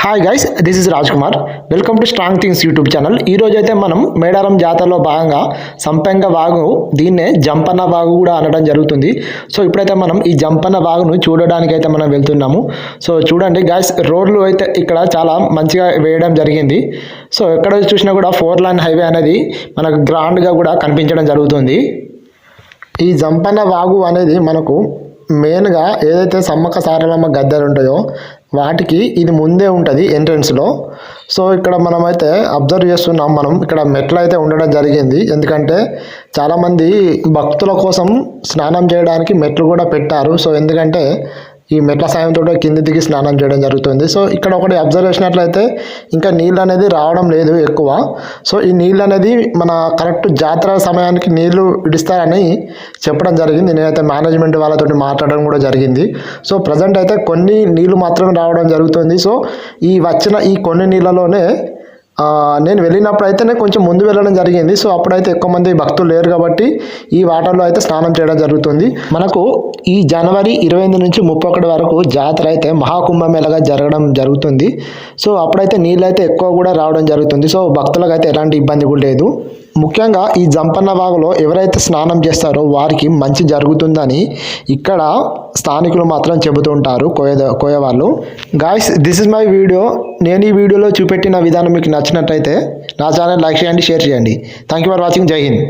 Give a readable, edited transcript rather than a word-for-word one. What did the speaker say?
Hi guys, this is Raj Kumar. Welcome to strong things YouTube channel. ఈరోజు అయితే మనం మేడారం జాతరలో భాగంగా సంపెంగ వాగు, దీన్నే జంపన్న వాగు కూడా అనడం జరుగుతుంది. సో ఇప్పుడైతే మనం ఈ జంపన్న వాగును చూడడానికి అయితే మనం వెళ్తున్నాము. సో చూడండి గైస్, రోడ్లు అయితే ఇక్కడ చాలా మంచిగా వేయడం జరిగింది. సో ఎక్కడ చూసినా కూడా 4 లైన్ హైవే అనేది మనకు గ్రాండ్గా కూడా కనిపించడం జరుగుతుంది. ఈ జంపన్న వాగు అనేది మనకు మెయిన్గా ఏదైతే సమ్మక్క సారలమ్మ గద్దెలు ఉంటాయో వాటికి ఇది ముందే ఉంటుంది ఎంట్రన్స్లో. సో ఇక్కడ మనమైతే అబ్జర్వ్ చేస్తున్నాం, మనం ఇక్కడ మెట్లు అయితే ఉండడం జరిగింది. ఎందుకంటే చాలామంది భక్తుల కోసం స్నానం చేయడానికి మెట్లు కూడా పెట్టారు. సో ఎందుకంటే ఈ మెట్ల సాయంతో కింది దిగి స్నానం చేయడం జరుగుతుంది. సో ఇక్కడ ఒకటి అబ్జర్వ్ చేసినట్లయితే ఇంకా నీళ్ళు అనేది రావడం లేదు ఎక్కువ. సో ఈ నీళ్ళు అనేది మన కరెక్ట్ జాతర సమయానికి నీళ్లు ఇడిస్తారని చెప్పడం జరిగింది. నేనైతే మేనేజ్మెంట్ వాళ్ళతో మాట్లాడడం కూడా జరిగింది. సో ప్రజెంట్ అయితే కొన్ని నీళ్లు మాత్రమే రావడం జరుగుతుంది. సో ఈ కొన్ని నీళ్ళలోనే నేను వెళ్ళినప్పుడు అయితేనే కొంచెం ముందు వెళ్ళడం జరిగింది. సో అప్పుడైతే ఎక్కువ మంది భక్తులు లేరు కాబట్టి ఈ వాటర్లో అయితే స్నానం చేయడం జరుగుతుంది. మనకు ఈ జనవరి 28 నుంచి 31 వరకు జాతర అయితే మహాకుంభమేళగా జరగడం జరుగుతుంది. సో అప్పుడైతే నీళ్ళు అయితే ఎక్కువ కూడా రావడం జరుగుతుంది. సో భక్తులకు అయితే ఎలాంటి ఇబ్బంది కూడా లేదు. ముఖ్యంగా ఈ జంపన్న వాగులో ఎవరైతే స్నానం చేస్తారో వారికి మంచి జరుగుతుందని ఇక్కడ స్థానికులు మాత్రం చెబుతుంటారు, కోయవాళ్ళు. Guys, this is my video. నేను ఈ వీడియోలో చూపెట్టిన విధానం మీకు నచ్చినట్టయితే నా ఛానల్ లైక్ చేయండి, షేర్ చేయండి. Thank you for watching. జై హింద్.